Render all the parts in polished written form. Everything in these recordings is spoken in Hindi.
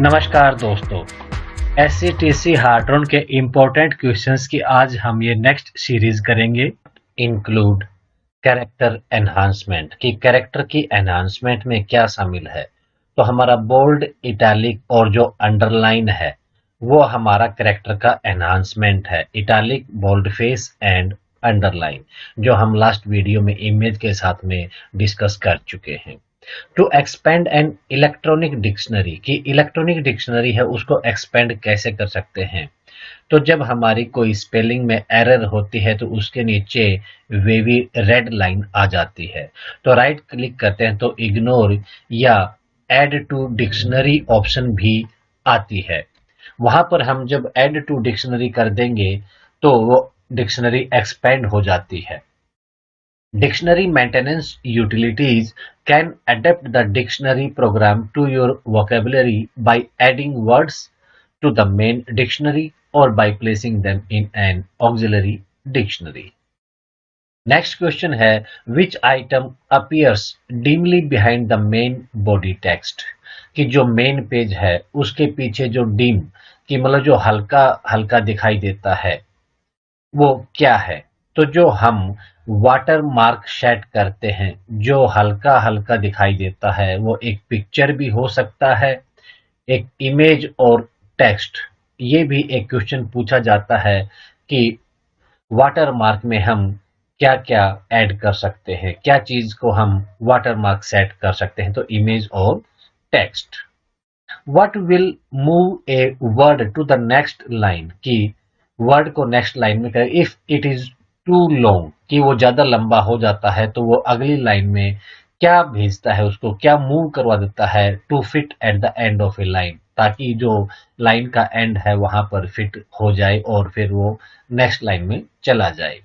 नमस्कार दोस्तों, SCTC हार्ट्रॉन के इम्पोर्टेंट क्वेश्चंस की आज हम ये नेक्स्ट सीरीज करेंगे। इंक्लूड कैरेक्टर एनहांसमेंट कि कैरेक्टर की एनहांसमेंट में क्या शामिल है। तो हमारा बोल्ड, इटैलिक और जो अंडरलाइन है वो हमारा कैरेक्टर का एनहांसमेंट है। Italic, bold face and underline जो हम लास्ट वीडियो में इमेज के साथ में डिस्कस कर चुके हैं। To expand an electronic dictionary की इलेक्ट्रॉनिक डिक्शनरी है उसको एक्सपेंड कैसे कर सकते हैं। तो जब हमारी कोई स्पेलिंग में एरर होती है तो उसके नीचे वेवी रेड लाइन आ जाती है, तो राइट क्लिक करते हैं तो इग्नोर या ऐड टू डिक्शनरी ऑप्शन भी आती है। वहां पर हम जब ऐड टू डिक्शनरी कर देंगे तो वो डिक्शनरी एक्सपेंड हो जाती है। Dictionary maintenance utilities can adapt the dictionary program to your vocabulary by adding words to the main dictionary or by placing them in an auxiliary dictionary. Next question है which item appears dimly behind the main body text कि जो मेन पेज है उसके पीछे जो डिम कि मतलब जो हल्का हल्का दिखाई देता है वो क्या है। तो जो हम वाटर मार्क सेट करते हैं जो हल्का हल्का दिखाई देता है वो एक पिक्चर भी हो सकता है, एक इमेज और टेक्स्ट। ये भी एक क्वेश्चन पूछा जाता है कि वाटर मार्क में हम क्या क्या ऐड कर सकते हैं, क्या चीज को हम वाटर मार्क सेट कर सकते हैं। तो इमेज और text. What will move a word to the next line कि वर्ड को नेक्स्ट लाइन में करें if it is too long कि वो ज्यादा लंबा हो जाता है तो वो अगली लाइन में क्या भेजता है, उसको क्या मूव करवा देता है to fit at the end of a line ताकि जो लाइन का एंड है वहां पर फिट हो जाए और फिर वो नेक्स्ट लाइन में चला जाए।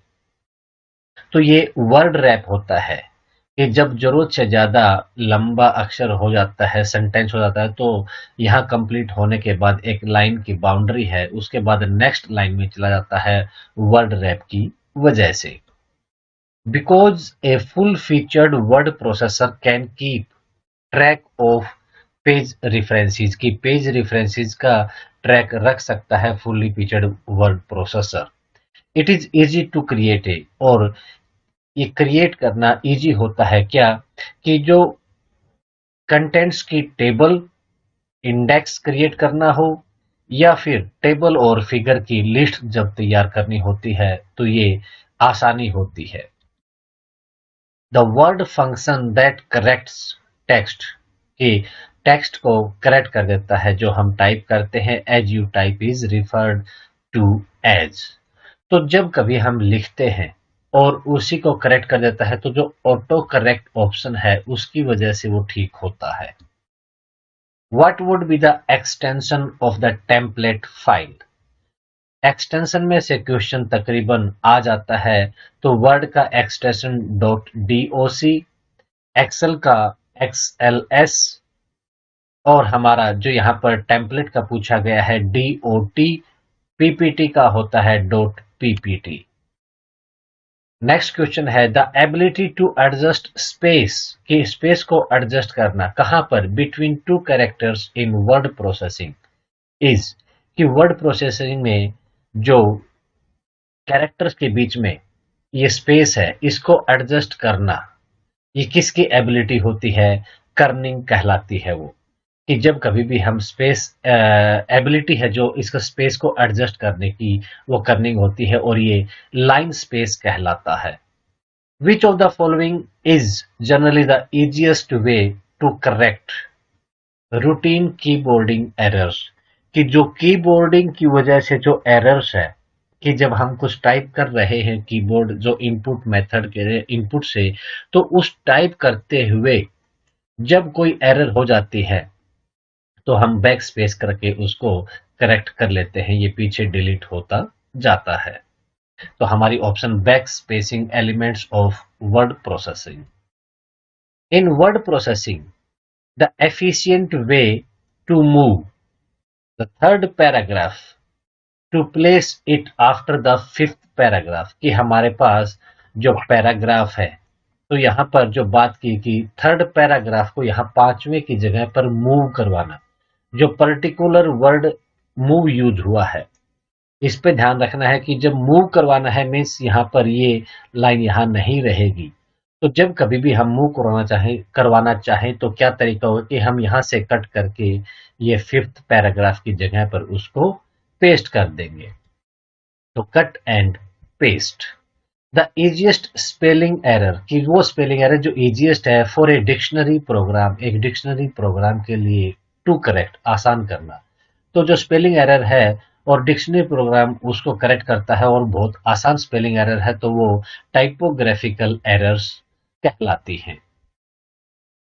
तो ये वर्ड रैप होता है कि जब जरूरत से ज्यादा लंबा अक्षर हो जाता है, सेंटेंस हो जाता है, तो यहाँ कंप्लीट होने के बाद एक लाइन की बाउंड्री है उसके बाद नेक्स्ट लाइन में चला जाता है वर्ड रैप की वजह से। Because a full featured word processor can keep track of page references की पेज रेफरेंसेस का ट्रैक रख सकता है fully featured word processor. It is easy to create a और ये क्रिएट करना इजी होता है क्या कि जो कंटेंट्स की टेबल इंडेक्स क्रिएट करना हो या फिर टेबल और फिगर की लिस्ट जब तैयार करनी होती है तो ये आसानी होती है। The word function that corrects text कि टेक्स्ट को करेक्ट कर देता है जो हम टाइप करते हैं as you type is referred to as. तो जब कभी हम लिखते हैं और उसी को करेक्ट कर देता है तो जो ऑटो करेक्ट ऑप्शन है उसकी वजह से वो ठीक होता है। What would be the extension of the template file? Extension में से क्वेश्चन तकरीबन आ जाता है तो वर्ड का एक्सटेंशन .doc, एक्सेल का XLS और हमारा जो यहाँ पर टेम्पलेट का पूछा गया है DOT, PPT का होता है .ppt। नेक्स्ट क्वेश्चन है the ability to adjust space कि स्पेस को एडजस्ट करना कहां पर between two characters in word processing is कि वर्ड प्रोसेसिंग में जो कैरेक्टर्स के बीच में ये स्पेस है इसको एडजस्ट करना ये किसकी एबिलिटी होती है, कर्निंग कहलाती है वो कि जब कभी भी हम स्पेस एबिलिटी है जो इसका स्पेस को एडजस्ट करने की वो कर्निंग होती है और ये लाइन स्पेस कहलाता है। Which of the following is generally the easiest way to correct routine keyboarding errors कि जो कीबोर्डिंग की वजह से जो एरर्स है कि जब हम कुछ टाइप कर रहे हैं कीबोर्ड जो इनपुट मेथड के इनपुट से तो उस टाइप करते हुए जब कोई एरर हो जाती है तो हम बैक स्पेस करके उसको करेक्ट कर लेते हैं, ये पीछे डिलीट होता जाता है। तो हमारी option back spacing elements of word processing. In word processing the efficient way to move the third paragraph to place it after the fifth paragraph कि हमारे पास जो पैराग्राफ है तो यहाँ पर जो बात की कि थर्ड पैराग्राफ को यहाँ पांचवें की जगह पर मूव करवाना जो पर्टिकुलर वर्ड मूव यूज हुआ है, इस पे ध्यान रखना है कि जब मूव करवाना है मीन्स यहाँ पर ये लाइन यहाँ नहीं रहेगी। तो जब कभी भी हम मूव करवाना चाहें तो क्या तरीका होगा कि हम यहाँ से कट करके ये 5th पैराग्राफ की जगह पर उसको पेस्ट कर देंगे। तो cut and paste. The easiest spelling error, कि वो स्पेलिंग एरर जो इजीएस्ट है फॉर ए डिक्शनरी प्रोग्राम, एक डिक्शनरी प्रोग्राम के लिए टू करेक्ट, आसान करना। तो जो स्पेलिंग एरर है और डिक्शनरी प्रोग्राम उसको करेक्ट करता है और बहुत आसान स्पेलिंग एरर है, तो वो टाइपोग्राफिकल एरर्स कहलाती हैं।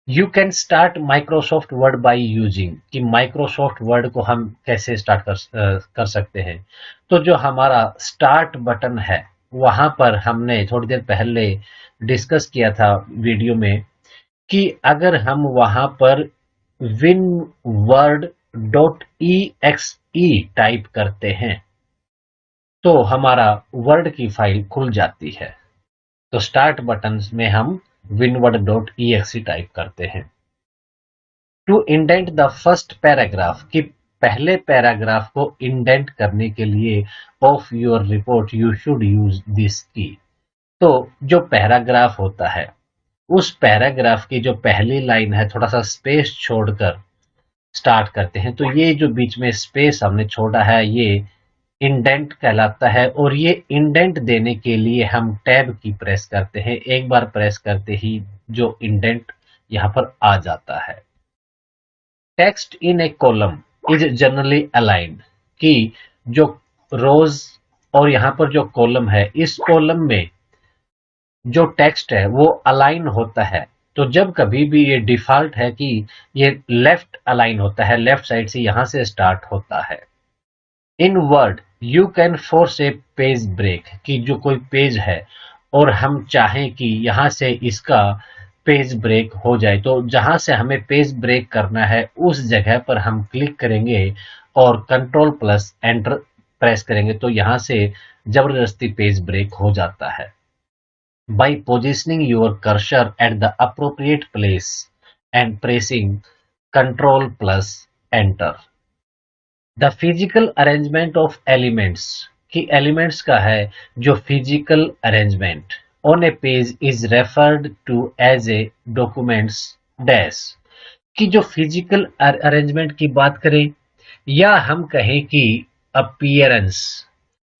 You can start Microsoft word by using, कि माइक्रोसॉफ्ट वर्ड को हम कैसे स्टार्ट कर सकते हैं। तो जो हमारा स्टार्ट बटन है वहां पर हमने थोड़ी देर पहले डिस्कस किया था वीडियो में कि अगर हम वहां पर winword.exe टाइप करते हैं तो हमारा वर्ड की फाइल खुल जाती है। तो स्टार्ट बटन में हम winword.exe टाइप करते हैं। To indent the first paragraph, कि पहले पैराग्राफ को इंडेंट करने के लिए of your report you should use this key. तो जो पैराग्राफ होता है उस पैराग्राफ की जो पहली लाइन है थोड़ा सा स्पेस छोड़कर स्टार्ट करते हैं, तो ये जो बीच में स्पेस हमने छोड़ा है ये इंडेंट कहलाता है। और ये इंडेंट देने के लिए हम टैब की प्रेस करते हैं, एक बार प्रेस करते ही जो इंडेंट यहाँ पर आ जाता है। Text in A column is generally aligned, कि जो रोज और यहाँ पर जो कॉलम है इस कॉलम में जो टेक्स्ट है वो अलाइन होता है। तो जब कभी भी ये डिफॉल्ट है कि ये लेफ्ट अलाइन होता है, लेफ्ट साइड से यहां से स्टार्ट होता है। In Word you can force a page break, कि जो कोई पेज है और हम चाहें कि यहां से इसका पेज ब्रेक हो जाए, तो जहां से हमें पेज ब्रेक करना है उस जगह पर हम क्लिक करेंगे और कंट्रोल प्लस एंटर प्रेस करेंगे, तो यहां से जबरदस्ती पेज ब्रेक हो जाता है। By positioning your cursor at the appropriate place and pressing Ctrl plus Enter. The physical arrangement of elements, कि elements का है जो physical arrangement on a page is referred to as a documents dash, कि जो physical arrangement की बात करें या हम कहें कि appearance,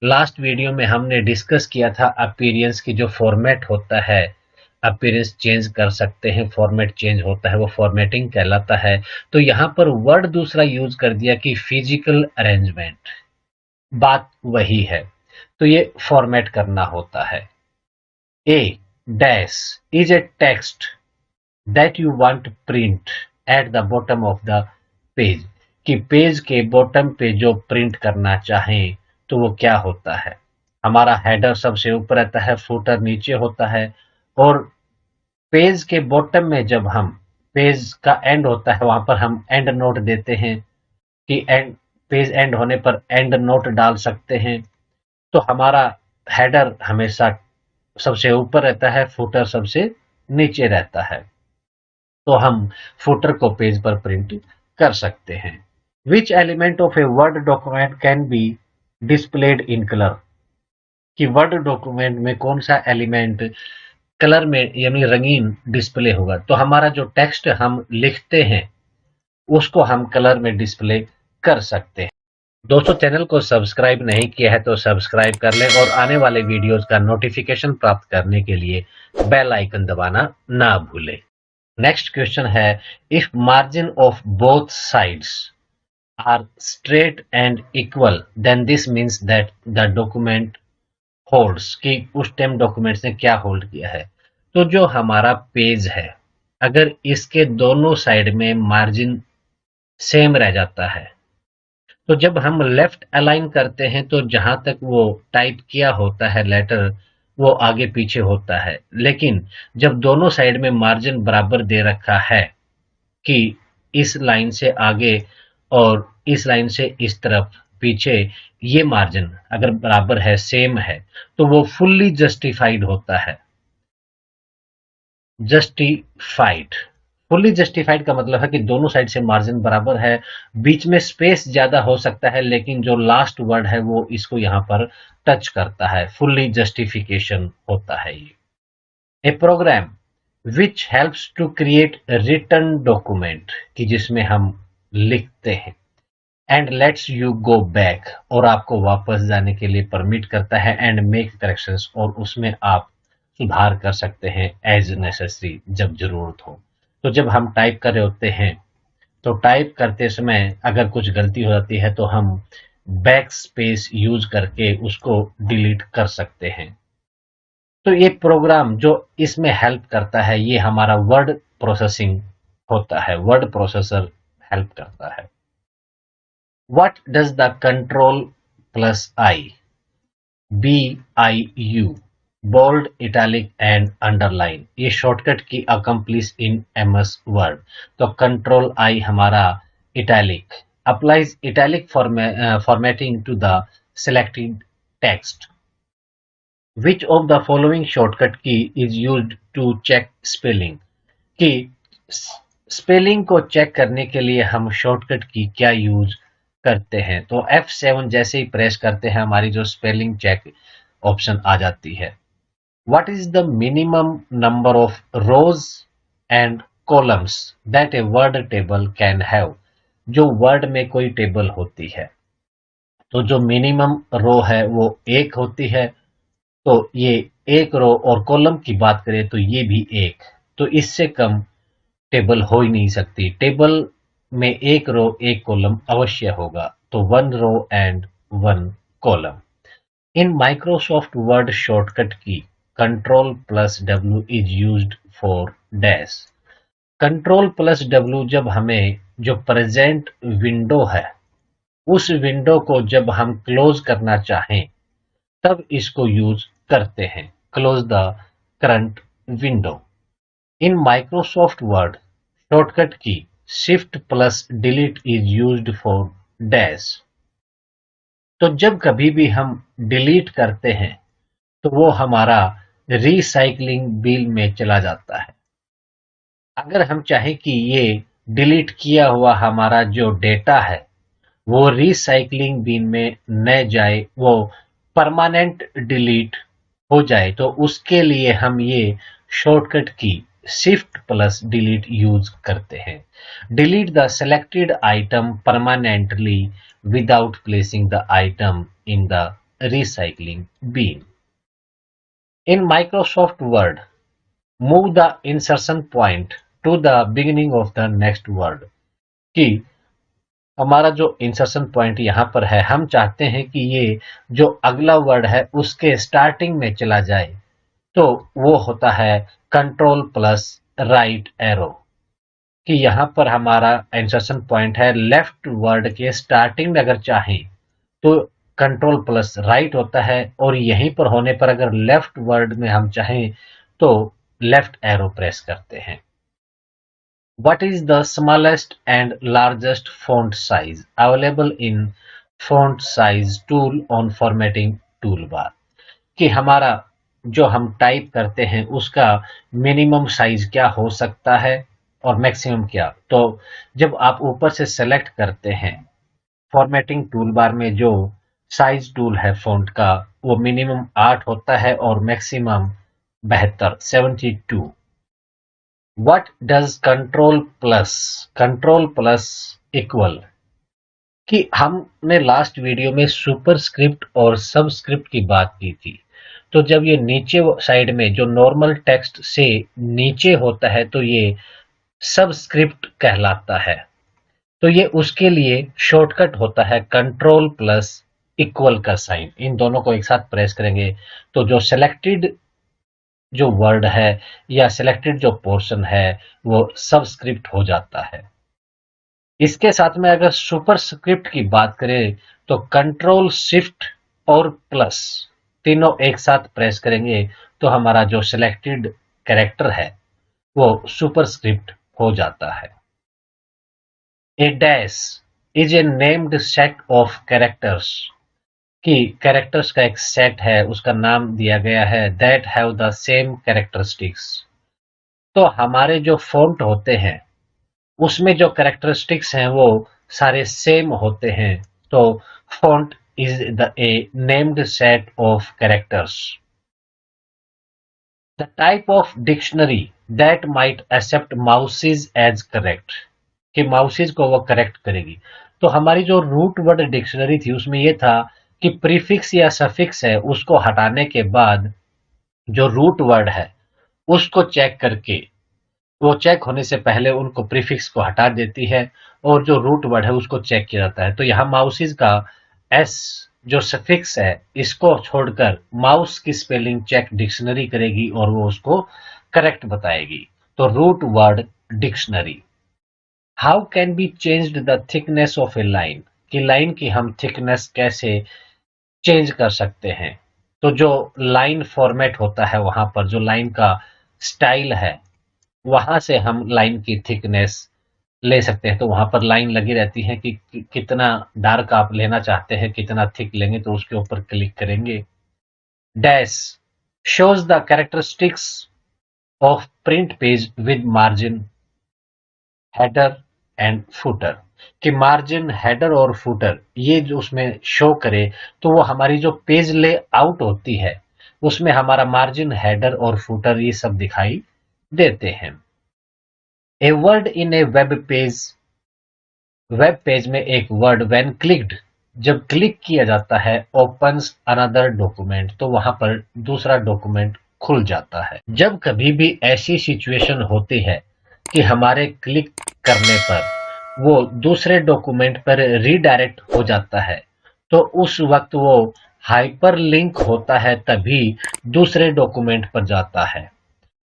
लास्ट वीडियो में हमने डिस्कस किया था अपीयरेंस की जो फॉर्मेट होता है, अपीयरेंस चेंज कर सकते हैं, फॉर्मेट चेंज होता है, वो फॉर्मेटिंग कहलाता है। तो यहाँ पर वर्ड दूसरा यूज कर दिया कि फिजिकल अरेंजमेंट, बात वही है। तो ये फॉर्मेट करना होता है। A dash is a text that you want print at the bottom of the page, कि पेज के बॉटम पे जो प्रिंट करना चाहें तो वो क्या होता है। हमारा हेडर सबसे ऊपर रहता है, फुटर नीचे होता है, और पेज के बॉटम में जब हम पेज का एंड होता है वहां पर हम एंड नोट देते हैं कि एंड पेज एंड होने पर एंड नोट डाल सकते हैं। तो हमारा हेडर हमेशा सबसे ऊपर रहता है, फुटर सबसे नीचे रहता है, तो हम फुटर को पेज पर प्रिंट कर सकते हैं। Which element of a word document can be displayed in colour, कि वर्ड डॉक्यूमेंट में कौन सा एलिमेंट कलर में यानी रंगीन डिस्प्ले होगा। तो हमारा जो टेक्स्ट हम लिखते हैं उसको हम कलर में डिस्प्ले कर सकते हैं। दोस्तों, चैनल को सब्सक्राइब नहीं किया है तो सब्सक्राइब कर लें और आने वाले वीडियोस का नोटिफिकेशन प्राप्त करने के लिए बेल आइकन दबाना ना भूलें। नेक्स्ट क्वेश्चन है, if margin of both sides are straight and equal then this means that the document holds, कि उस टाइम डॉक्यूमेंट्स ने क्या होल्ड किया है। तो जो हमारा पेज है अगर इसके दोनों साइड में मार्जिन सेम रह जाता है, तो जब हम लेफ्ट अलाइन करते हैं तो जहां तक वो टाइप किया होता है लेटर वो आगे पीछे होता है, लेकिन जब दोनों साइड में मार्जिन बराबर दे रखा है कि इस लाइन से आगे और इस लाइन से इस तरफ पीछे, ये मार्जिन अगर बराबर है, सेम है, तो वो फुल्ली जस्टिफाइड होता है। जस्टिफाइड, फुल्ली जस्टिफाइड का मतलब है कि दोनों साइड से मार्जिन बराबर है, बीच में स्पेस ज्यादा हो सकता है लेकिन जो लास्ट वर्ड है वो इसको यहाँ पर टच करता है, फुल्ली जस्टिफिकेशन होता है ये। A program which helps to create written document, कि जिसमें हम लिखते हैं, and let's you go back, और आपको वापस जाने के लिए परमिट करता है, एंड मेक करेक्शंस, और उसमें आप सुधार कर सकते हैं एज नेसेसरी, जब जरूरत हो। तो जब हम टाइप कर रहे होते हैं तो टाइप करते समय अगर कुछ गलती हो जाती है तो हम बैक स्पेस यूज करके उसको डिलीट कर सकते हैं। तो ये प्रोग्राम जो इसमें हेल्प करता है ये हमारा वर्ड प्रोसेसिंग होता है, वर्ड प्रोसेसर हेल्प करता है। What does the control plus I, BIU, bold, italic and underline, ये shortcut key accomplish in MS word. तो कंट्रोल आई हमारा italic, applies italic formatting to the selected text. Which of the following shortcut key is used to check spelling? कि स्पेलिंग को चेक करने के लिए हम शॉर्टकट की क्या यूज करते हैं? तो F7 जैसे ही प्रेस करते हैं हमारी जो स्पेलिंग चेक ऑप्शन आ जाती है। What is the minimum number of rows and columns that a word table can have? जो वर्ड में कोई टेबल होती है तो जो मिनिमम रो है वो एक होती है, तो ये एक रो, और कॉलम की बात करें तो ये भी एक, तो इससे कम टेबल हो ही नहीं सकती। टेबल में एक रो एक कॉलम अवश्य होगा, तो 1 row and 1 column. In Microsoft word shortcut key Ctrl+W is used for dash. Ctrl+W जब हमें जो प्रेजेंट विंडो है उस विंडो को जब हम क्लोज करना चाहें तब इसको यूज करते हैं, close the current window. In Microsoft word shortcut की Shift+Delete is used for dash. तो जब कभी भी हम डिलीट करते हैं तो वो हमारा रिसाइकलिंग बिल में चला जाता है। अगर हम चाहें कि ये डिलीट किया हुआ हमारा जो डेटा है वो रिसाइकलिंग बिन में न जाए, वो परमानेंट डिलीट हो जाए, तो उसके लिए हम ये शॉर्टकट की Shift+Delete यूज करते हैं। Delete the selected item permanently without placing the item in the recycling bin. In Microsoft word move the insertion point to the beginning of the next word, कि हमारा जो इंसर्शन पॉइंट यहाँ पर है हम चाहते हैं कि ये जो अगला वर्ड है उसके स्टार्टिंग में चला जाए, तो वो होता है Ctrl+Right एरो, कि यहाँ पर हमारा इंसर्शन पॉइंट है लेफ्ट वर्ड के स्टार्टिंग में अगर चाहें तो Ctrl+Right होता है, और यहीं पर होने पर अगर लेफ्ट वर्ड में हम चाहें तो लेफ्ट एरो प्रेस करते हैं। What is the smallest and largest font size available in font size tool on formatting toolbar? कि हमारा जो हम टाइप करते हैं उसका मिनिमम साइज क्या हो सकता है और मैक्सिमम क्या। तो जब आप ऊपर से सेलेक्ट करते हैं फॉर्मेटिंग टूल बार में जो साइज टूल है फॉन्ट का वो मिनिमम 8 होता है और maximum 72 72। What does control plus equal, कि हमने लास्ट वीडियो में सुपरस्क्रिप्ट और सबस्क्रिप्ट की बात की थी। तो जब ये नीचे साइड में जो नॉर्मल टेक्स्ट से नीचे होता है तो ये सबस्क्रिप्ट कहलाता है। तो ये उसके लिए शॉर्टकट होता है Ctrl+Equal का साइन, इन दोनों को एक साथ प्रेस करेंगे तो जो सिलेक्टेड जो वर्ड है या सिलेक्टेड जो पोर्शन है वो सबस्क्रिप्ट हो जाता है। इसके साथ में अगर सुपरस्क्रिप्ट की बात करें तो कंट्रोल शिफ्ट और प्लस तीनों एक साथ प्रेस करेंगे तो हमारा जो सिलेक्टेड कैरेक्टर है वो सुपरस्क्रिप्ट हो जाता है। A dash is a named set of characters, कि कैरेक्टर्स का एक सेट है उसका नाम दिया गया है that have the same characteristics. तो हमारे जो फॉन्ट होते हैं उसमें जो कैरेक्टरिस्टिक्स हैं वो सारे सेम होते हैं। तो font is the a named set of characters. The type of dictionary that might accept mouses as correct, कि माउसेज को वो करेक्ट करेगी। तो हमारी जो रूट वर्ड डिक्शनरी थी उसमें ये था कि प्रीफिक्स या सफिक्स है उसको हटाने के बाद जो रूट वर्ड है उसको चेक करके, वो चेक होने से पहले उनको प्रीफिक्स को हटा देती है और जो रूट वर्ड है उसको चेक किया जाता है। तो यहाँ माउसेज का एस जो सफिक्स है इसको छोड़कर माउस की स्पेलिंग चेक डिक्शनरी करेगी और वो उसको करेक्ट बताएगी। तो root word dictionary. How can be changed the thickness of a line, कि लाइन की हम थिकनेस कैसे चेंज कर सकते हैं। तो जो लाइन फॉर्मेट होता है वहां पर जो लाइन का स्टाइल है वहां से हम लाइन की थिकनेस ले सकते हैं। तो वहां पर लाइन लगी रहती है कि कितना डार्क आप लेना चाहते हैं, कितना थिक लेंगे, तो उसके ऊपर क्लिक करेंगे। Dash shows the characteristics of print page with margin, header and footer, कि मार्जिन, हेडर और फुटर ये जो उसमें शो करे तो वो हमारी जो पेज ले आउट होती है उसमें हमारा मार्जिन, हेडर और फुटर ये सब दिखाई देते हैं। A word in A web page में एक वर्ड व्हेन क्लिक्ड, जब क्लिक किया जाता है, ओपन्स अनदर डॉक्यूमेंट, तो वहां पर दूसरा डॉक्यूमेंट खुल जाता है। जब कभी भी ऐसी सिचुएशन होती है कि हमारे क्लिक करने पर वो दूसरे डॉक्यूमेंट पर रीडायरेक्ट हो जाता है तो उस वक्त वो हाइपरलिंक होता है, तभी दूसरे डॉक्यूमेंट पर जाता है।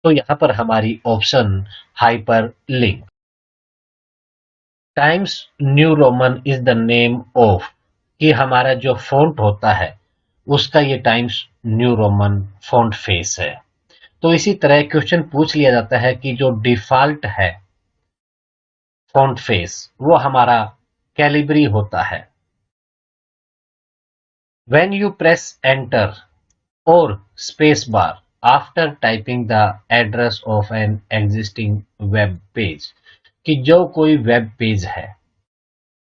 तो यहां पर हमारी option hyperlink. Times new Roman is the name of, कि हमारा जो फॉन्ट होता है उसका ये times new Roman font face है। तो इसी तरह क्वेश्चन पूछ लिया जाता है कि जो डिफॉल्ट है फॉन्ट फेस वो हमारा कैलिब्री होता है। व्हेन यू प्रेस एंटर और space bar after typing the address of an existing web page, कि जो कोई वेब पेज है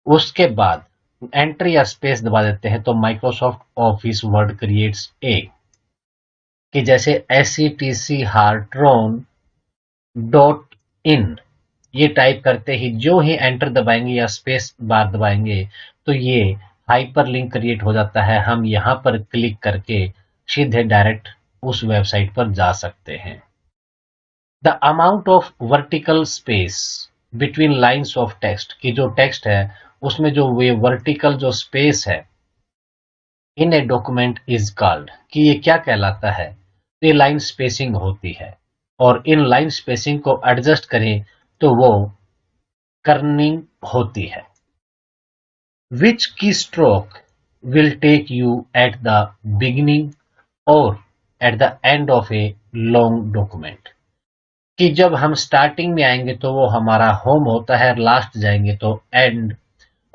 उसके बाद एंटर या स्पेस दबा देते हैं तो Microsoft office word creates a, कि जैसे SETC हार्ट्रॉन डॉट इन ये टाइप करते ही जो ही एंटर दबाएंगे या स्पेस बार दबाएंगे तो ये हाइपरलिंक क्रिएट हो जाता है। हम यहाँ पर क्लिक करके सीधे डायरेक्ट उस वेबसाइट पर जा सकते हैं। The amount of vertical space between lines of text, की जो टेक्स्ट है उसमें जो वे वर्टिकल जो स्पेस है इन ए डॉक्यूमेंट इज कॉल्ड, कि ये क्या कहलाता है, ये लाइन स्पेसिंग होती है। और इन लाइन स्पेसिंग को एडजस्ट करें तो वो कर्निंग होती है। Which key stroke will take you at the beginning और at the end of a long document, कि जब हम स्टार्टिंग में आएंगे तो वो हमारा होम होता है, लास्ट जाएंगे तो एंड,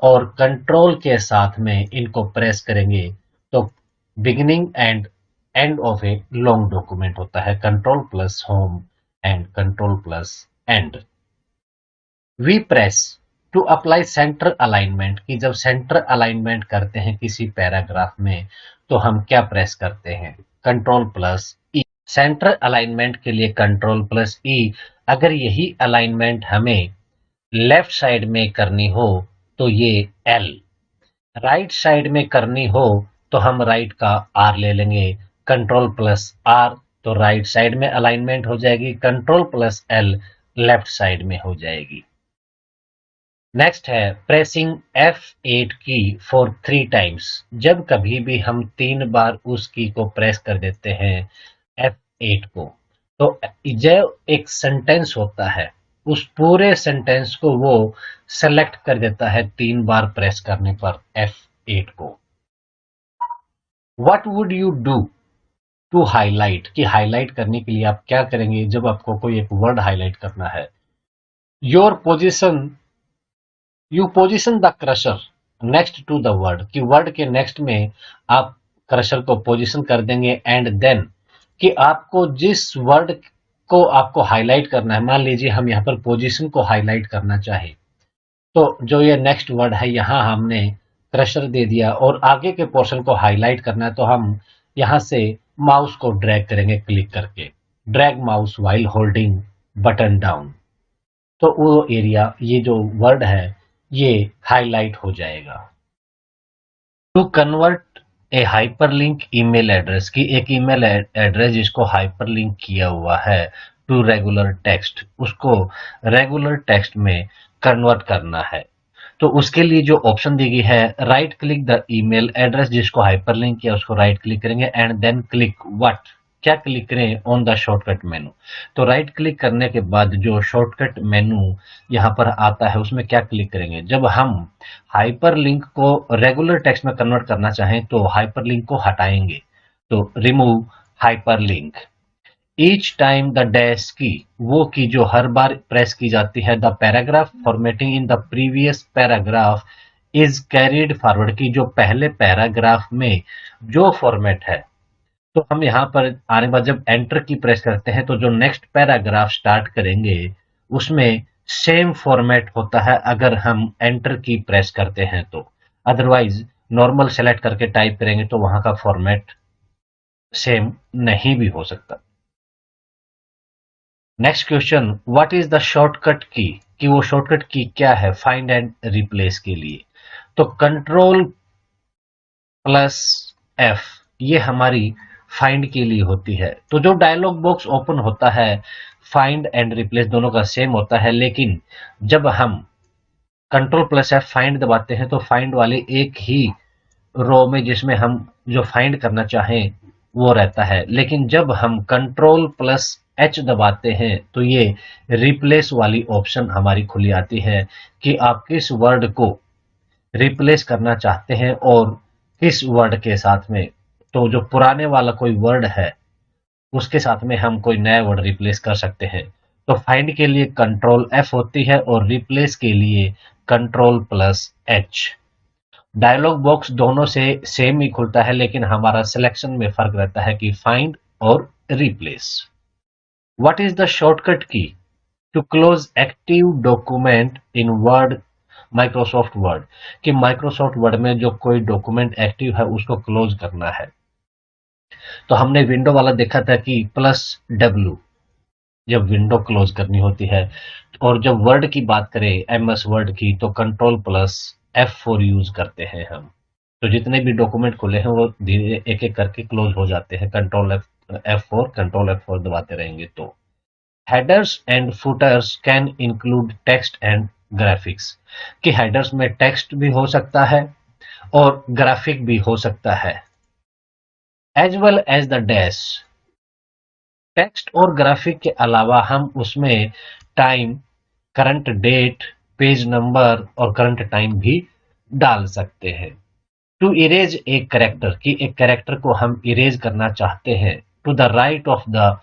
और कंट्रोल के साथ में इनको प्रेस करेंगे तो beginning and end of a long document होता है। Control plus home and control plus end. We press to apply centre alignment, की जब सेंटर अलाइनमेंट करते हैं किसी पैराग्राफ में तो हम क्या प्रेस करते हैं, कंट्रोल प्लस ई। सेंटर अलाइनमेंट के लिए कंट्रोल प्लस ई। अगर यही अलाइनमेंट हमें लेफ्ट साइड में करनी हो तो ये एल, राइट साइड में करनी हो तो हम राइट का आर ले लेंगे, कंट्रोल प्लस आर, तो राइट साइड में अलाइनमेंट हो जाएगी, control plus L left side में हो जाएगी। नेक्स्ट है प्रेसिंग F8 की फॉर 3 टाइम्स, जब कभी भी हम 3 बार उस की को प्रेस कर देते हैं F8 को तो जो एक सेंटेंस होता है उस पूरे सेंटेंस को वो सेलेक्ट कर देता है 3 बार प्रेस करने पर F8 को। What would you do to highlight, कि हाईलाइट करने के लिए आप क्या करेंगे जब आपको कोई एक वर्ड हाईलाइट करना है। Your position, you position the cursor next to the word, कि वर्ड के नेक्स्ट में आप क्रशर को पोजिशन कर देंगे एंड देन, कि आपको जिस वर्ड को आपको हाईलाइट करना है, मान लीजिए हम यहाँ पर पोजीशन को हाईलाइट करना चाहे, तो जो ये नेक्स्ट वर्ड है यहाँ हमने क्रशर दे दिया और आगे के पोर्शन को हाईलाइट करना है, तो हम यहाँ से माउस को ड्रैग करेंगे क्लिक करके, drag mouse while holding button down, तो वो एरिया, ये जो वर्ड है ये हाईलाइट हो जाएगा। To convert a hyperlink email address की, एक ईमेल एड्रेस जिसको हाइपरलिंक किया हुआ है टू रेगुलर टेक्स्ट, उसको रेगुलर टेक्स्ट में कन्वर्ट करना है, तो उसके लिए जो ऑप्शन दी गई है, right click the email address जिसको हाइपरलिंक किया उसको राइट क्लिक करेंगे एंड देन क्लिक व्हाट, क्या क्लिक करें, ऑन द शॉर्टकट मेनू। तो राइट क्लिक करने के बाद जो शॉर्टकट मेनू यहाँ पर आता है उसमें क्या क्लिक करेंगे, जब हम हाइपरलिंक को रेगुलर टेक्स्ट में कन्वर्ट करना चाहें तो हाइपरलिंक को हटाएंगे, तो remove hyperlink. Each time the dash की, वो की जो हर बार प्रेस की जाती है, the paragraph formatting in the previous paragraph is carried forward की, जो पहले पैराग्राफ में जो फॉर्मेट है, तो हम यहाँ पर आने के बाद जब एंटर की प्रेस करते हैं तो जो नेक्स्ट पैराग्राफ स्टार्ट करेंगे उसमें सेम फॉर्मेट होता है अगर हम एंटर की प्रेस करते हैं तो, अदरवाइज नॉर्मल सेलेक्ट करके टाइप करेंगे तो वहां का फॉर्मेट सेम नहीं भी हो सकता। Next question, what is the shortcut की, कि वो शॉर्टकट की क्या है फाइंड एंड रिप्लेस के लिए, तो कंट्रोल प्लस एफ ये हमारी फाइंड के लिए होती है। तो जो डायलॉग बॉक्स ओपन होता है फाइंड एंड रिप्लेस दोनों का सेम होता है, लेकिन जब हम कंट्रोल प्लस एफ फाइंड दबाते हैं तो फाइंड वाले एक ही रो में जिसमें हम जो फाइंड करना चाहें वो रहता है, लेकिन जब हम कंट्रोल प्लस एच दबाते हैं तो ये रिप्लेस वाली ऑप्शन हमारी खुली आती है कि आप किस वर्ड को रिप्लेस करना चाहते हैं और किस वर्ड के साथ में, तो जो पुराने वाला कोई वर्ड है उसके साथ में हम कोई नया वर्ड रिप्लेस कर सकते हैं। तो फाइंड के लिए कंट्रोल एफ होती है और रिप्लेस के लिए control plus H. Dialog box दोनों से सेम ही खुलता है, लेकिन हमारा सिलेक्शन में फर्क रहता है कि फाइंड और replace. What is the shortcut key to close active document in Word Microsoft Word, कि माइक्रोसॉफ्ट वर्ड में जो कोई डॉक्यूमेंट एक्टिव है उसको क्लोज करना है। तो हमने विंडो वाला देखा था कि प्लस डब्ल्यू जब विंडो क्लोज करनी होती है, और जब वर्ड की बात करें एमएस वर्ड की तो कंट्रोल प्लस F4 यूज करते हैं हम। तो जितने भी डॉक्यूमेंट खुले हैं वो धीरे एक एक करके क्लोज हो जाते हैं, कंट्रोल F4 दबाते रहेंगे तो। Headers and putters can include text and graphics, कि हेडर्स में टेक्स्ट भी हो सकता है और ग्राफिक भी हो सकता है, as well as the dash. Text और ग्राफिक के अलावा हम उसमें time, current date, page number और करंट टाइम भी डाल सकते हैं। टू इरेज एक कैरेक्टर, की एक कैरेक्टर को हम इरेज करना चाहते हैं, to the right of the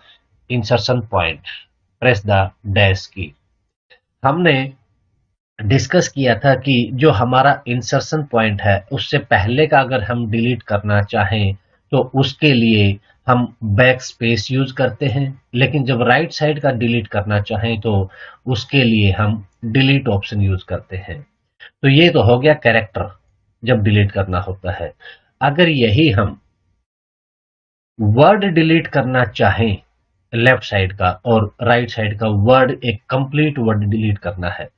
insertion point press the dash key. हमने डिस्कस किया था कि जो हमारा इंसर्शन पॉइंट है उससे पहले का अगर हम डिलीट करना चाहें तो उसके लिए हम बैक स्पेस यूज करते हैं, लेकिन जब राइट साइड का डिलीट करना चाहें तो उसके लिए हम डिलीट ऑप्शन यूज करते हैं। तो ये तो हो गया कैरेक्टर जब डिलीट करना होता है। अगर यही हम वर्ड डिलीट करना चाहें लेफ्ट साइड का और राइट साइड का वर्ड, एक कंप्लीट वर्ड डिलीट करना है,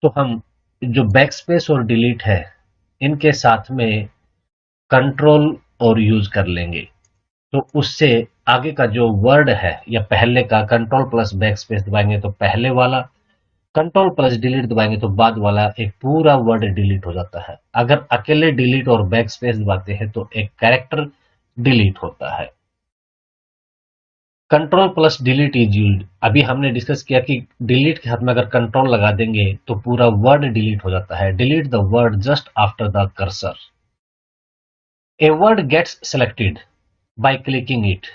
तो हम जो बैक स्पेस और डिलीट है इनके साथ में कंट्रोल और यूज कर लेंगे, तो उससे आगे का जो वर्ड है या पहले का कंट्रोल प्लस बैक स्पेस दबाएंगे तो पहले वाला, कंट्रोल प्लस डिलीट दबाएंगे तो बाद वाला एक पूरा वर्ड डिलीट हो जाता है। अगर अकेले डिलीट और बैक स्पेस दबाते हैं तो एक कैरेक्टर डिलीट होता है। Control plus delete is used, अभी हमने डिस्कस किया कि डिलीट के हाथ में अगर कंट्रोल लगा देंगे तो पूरा वर्ड डिलीट हो जाता है। Delete the word just after the cursor. A word gets selected by clicking it,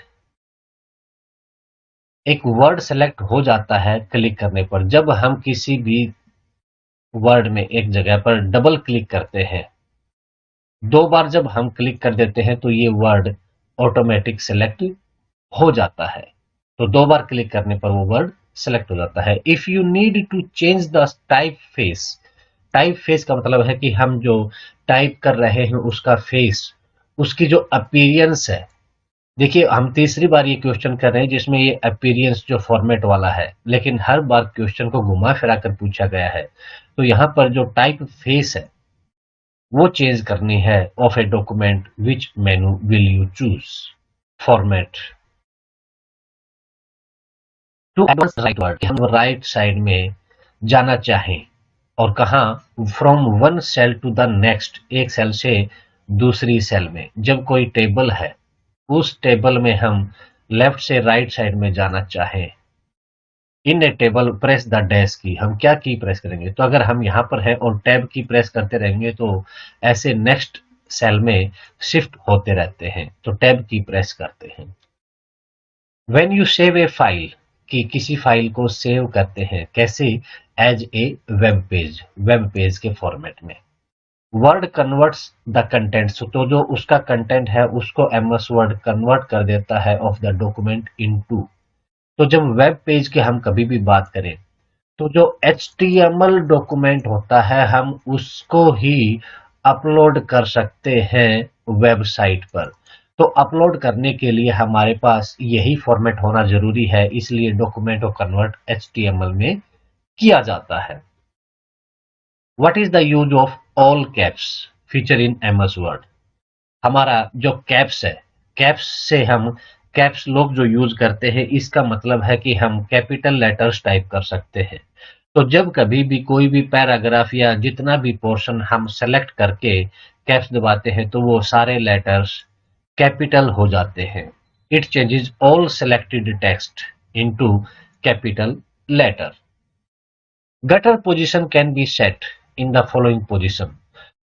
एक वर्ड सेलेक्ट हो जाता है क्लिक करने पर। जब हम किसी भी वर्ड में एक जगह पर डबल क्लिक करते हैं, दो बार जब हम क्लिक कर देते हैं तो ये वर्ड ऑटोमेटिक सेलेक्ट हो जाता है। तो 2 बार क्लिक करने पर वो वर्ड सेलेक्ट हो जाता है। If you need to change the typeface का मतलब है कि हम जो टाइप कर रहे हैं उसका फेस, उसकी जो अपीयरेंस है। देखिए, हम तीसरी बार ये क्वेश्चन कर रहे हैं जिसमें ये अपीयरेंस जो फॉर्मेट वाला है, लेकिन हर बार क्वेश्चन को घुमा फिरा कर पूछा गया है। तो यहाँ पर जो टाइप फेस है वो चेंज करनी है of a document, which menu will you choose? Format to advance right word, हम राइट साइड में जाना चाहें और कहा from one cell to the next, एक सेल से दूसरी सेल में। जब कोई टेबल है उस टेबल में हम लेफ्ट से राइट साइड में जाना चाहें, इन ए टेबल प्रेस द डैश की, हम क्या की प्रेस करेंगे? तो अगर हम यहाँ पर है और टैब की प्रेस करते रहेंगे तो ऐसे नेक्स्ट सेल में शिफ्ट होते रहते हैं, तो टैब की प्रेस करते हैं। When you save A file, कि किसी फाइल को सेव करते हैं, कैसे? एज ए वेब पेज के फॉर्मेट में। वर्ड कन्वर्ट्स द कंटेंट, तो जो उसका कंटेंट है उसको एमएस वर्ड कन्वर्ट कर देता है ऑफ द डॉक्यूमेंट इनटू। तो जब वेब पेज की हम कभी भी बात करें तो जो HTML डॉक्यूमेंट होता है हम उसको ही अपलोड कर सकते हैं वेबसाइट पर। तो अपलोड करने के लिए हमारे पास यही फॉर्मेट होना जरूरी है, इसलिए डॉक्यूमेंट को कन्वर्ट HTML में किया जाता है। What is the use of all caps feature in MS word? हमारा जो कैप्स है, कैप्स से हम कैप्स लॉक जो यूज करते हैं, इसका मतलब है कि हम कैपिटल लेटर्स टाइप कर सकते हैं। तो जब कभी भी कोई भी पैराग्राफ या जितना भी पोर्शन हम सेलेक्ट करके कैप्स दबाते हैं तो वो सारे लेटर्स कैपिटल हो जाते हैं। It changes all selected text into capital letter. Gutter position can be set in the following position.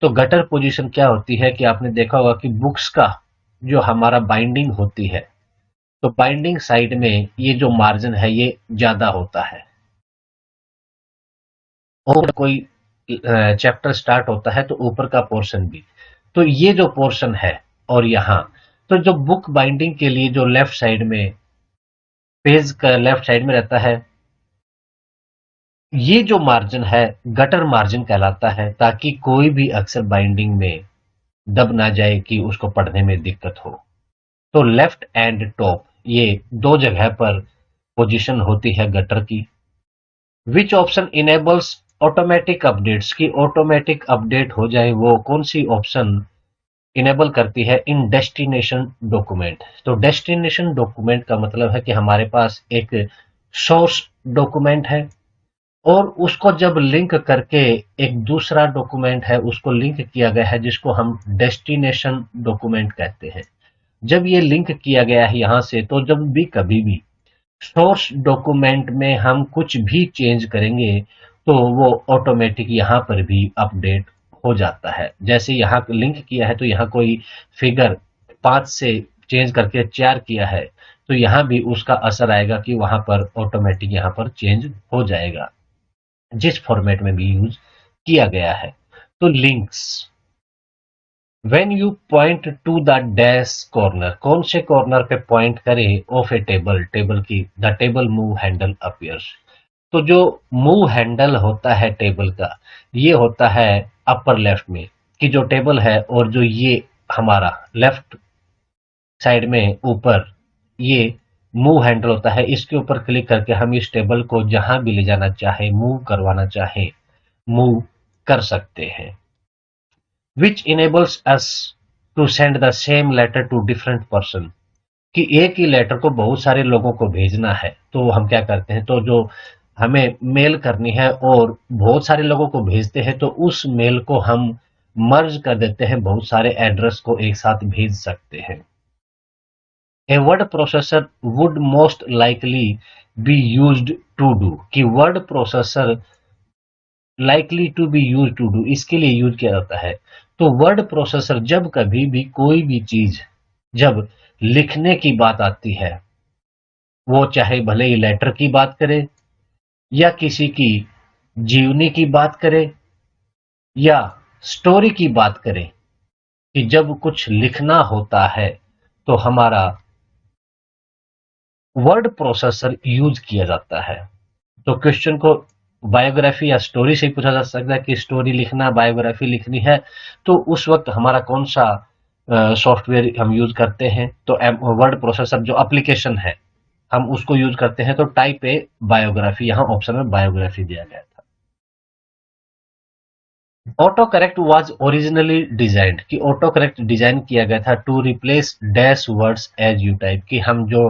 तो गटर पोजीशन क्या होती है कि आपने देखा होगा कि बुक्स का जो हमारा बाइंडिंग होती है, तो बाइंडिंग साइड में ये जो मार्जिन है ये ज्यादा होता है, और कोई चैप्टर स्टार्ट होता है तो ऊपर का पोर्शन भी, तो ये जो पोर्शन है और यहाँ, तो जो बुक बाइंडिंग के लिए जो लेफ्ट साइड में, पेज का लेफ्ट साइड में रहता है, ये जो मार्जिन है गटर मार्जिन कहलाता है, ताकि कोई भी अक्षर बाइंडिंग में दब ना जाए कि उसको पढ़ने में दिक्कत हो। तो लेफ्ट एंड टॉप ये दो जगह पर पोजीशन होती है गटर की। Which option enables automatic updates, की ऑटोमेटिक अपडेट हो जाए, वो कौन सी ऑप्शन इनेबल करती है? इन डेस्टिनेशन डॉक्यूमेंट। तो डेस्टिनेशन डॉक्यूमेंट का मतलब है कि हमारे पास एक सोर्स डॉक्यूमेंट है और उसको जब लिंक करके एक दूसरा डॉक्यूमेंट है उसको लिंक किया गया है, जिसको हम डेस्टिनेशन डॉक्यूमेंट कहते हैं। जब ये लिंक किया गया है यहां से, तो जब भी कभी भी सोर्स डॉक्यूमेंट में हम कुछ भी चेंज करेंगे तो वो ऑटोमेटिक यहाँ पर भी अपडेट हो जाता है। जैसे यहाँ लिंक किया है तो यहाँ कोई फिगर 5 से चेंज करके 4 किया है, तो यहाँ भी उसका असर आएगा कि वहां पर ऑटोमेटिक यहाँ पर चेंज हो जाएगा, जिस फॉर्मेट में भी यूज किया गया है। तो links, when you point to the dash corner, कौन से कॉर्नर पे पॉइंट करें ऑफ ए टेबल, टेबल की, the table move handle appears. तो जो मूव हैंडल होता है टेबल का, ये होता है अपर लेफ्ट में, कि जो टेबल है और जो ये हमारा लेफ्ट साइड में ऊपर ये मूव हैंडल होता है, इसके ऊपर क्लिक करके हम इस टेबल को जहां भी ले जाना चाहे, मूव करवाना चाहे, मूव कर सकते हैं। Which enables us to send the same letter to different person, कि एक ही लेटर को बहुत सारे लोगों को भेजना है, तो हम क्या करते हैं, तो जो हमें मेल करनी है और बहुत सारे लोगों को भेजते हैं, तो उस मेल को हम मर्ज कर देते हैं, बहुत सारे एड्रेस को एक साथ भेज सकते हैं। A word processor would most likely be used to do, कि word processor likely to be use to do, इसके लिए यूज किया जाता है। तो वर्ड प्रोसेसर जब कभी भी कोई भी चीज जब लिखने की बात आती है, वो चाहे भले ही लेटर की बात करे या किसी की जीवनी की बात करे या स्टोरी की बात करे, कि जब कुछ लिखना होता है तो हमारा वर्ड प्रोसेसर यूज किया जाता है। तो क्वेश्चन को बायोग्राफी या स्टोरी से ही पूछा जा सकता है कि स्टोरी लिखना, बायोग्राफी लिखनी है, तो उस वक्त हमारा कौन सा सॉफ्टवेयर हम यूज करते हैं। तो वर्ड प्रोसेसर जो एप्लीकेशन है हम उसको यूज करते हैं। तो टाइप ए बायोग्राफी, यहाँ ऑप्शन में बायोग्राफी दिया गया था। Auto correct was originally designed, कि ऑटो करेक्ट डिजाइन किया गया था to replace dash words as you type, कि हम जो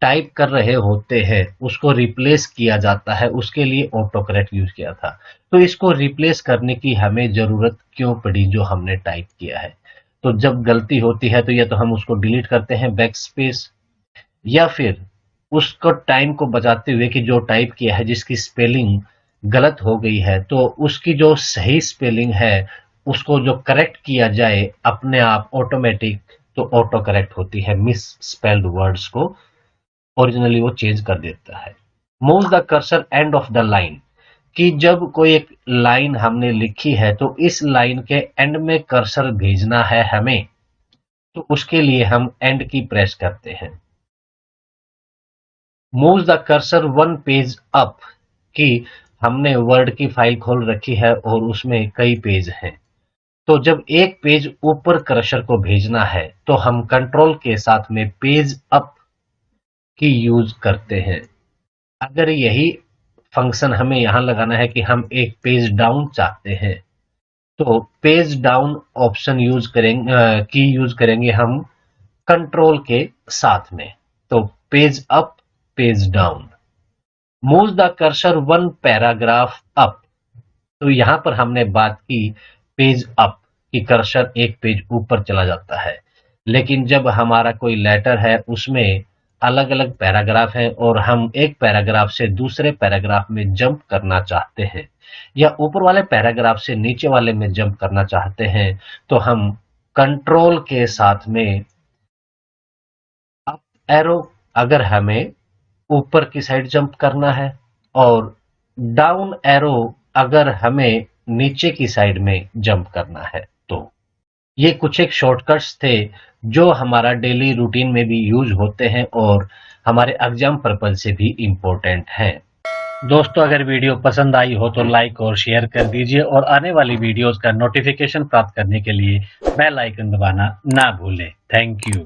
टाइप कर रहे होते हैं उसको रिप्लेस किया जाता है, उसके लिए ऑटो करेक्ट यूज किया था। तो इसको रिप्लेस करने की हमें जरूरत क्यों पड़ी जो हमने टाइप किया है। तो जब गलती होती है तो या तो हम उसको डिलीट करते हैं बैक स्पेस, या फिर उसको टाइम को बचाते हुए कि जो टाइप किया है जिसकी स्पेलिंग गलत हो गई है तो उसकी जो सही स्पेलिंग है उसको जो करेक्ट किया जाए अपने आप ऑटोमेटिक, तो ऑटो करेक्ट होती है, मिस स्पेल्ड वर्ड्स को ओरिजिनली वो चेंज कर देता है। Move the cursor end of the line, कि जब कोई एक लाइन हमने लिखी है तो इस लाइन के एंड में कर्सर भेजना है हमें, तो उसके लिए हम एंड की प्रेस करते हैं। Move the cursor one page up, कि हमने वर्ड की फाइल खोल रखी है और उसमें कई पेज हैं, तो जब एक पेज ऊपर कर्सर को भेजना है तो हम कंट्रोल के साथ में पेज अप की यूज करते हैं। अगर यही फंक्शन हमें यहां लगाना है कि हम एक पेज डाउन चाहते हैं तो पेज डाउन ऑप्शन यूज करेंगे, की यूज करेंगे हम कंट्रोल के साथ में। तो page up, page down. Move the cursor one paragraph up, तो यहां पर हमने बात की पेज अप कि कर्सर एक पेज ऊपर चला जाता है, लेकिन जब हमारा कोई लेटर है उसमें अलग अलग पैराग्राफ है और हम एक पैराग्राफ से दूसरे पैराग्राफ में जंप करना चाहते हैं या ऊपर वाले पैराग्राफ से नीचे वाले में जंप करना चाहते हैं, तो हम कंट्रोल के साथ में अप एरो अगर हमें ऊपर की साइड जंप करना है और डाउन एरो अगर हमें नीचे की साइड में जंप करना है। तो ये कुछ एक शॉर्टकट्स थे जो हमारा डेली रूटीन में भी यूज होते हैं और हमारे एग्जाम पर्पज से भी इम्पोर्टेंट हैं। दोस्तों अगर वीडियो पसंद आई हो तो लाइक और शेयर कर दीजिए और आने वाली वीडियोस का नोटिफिकेशन प्राप्त करने के लिए बेल आइकन दबाना ना भूलें। Thank you.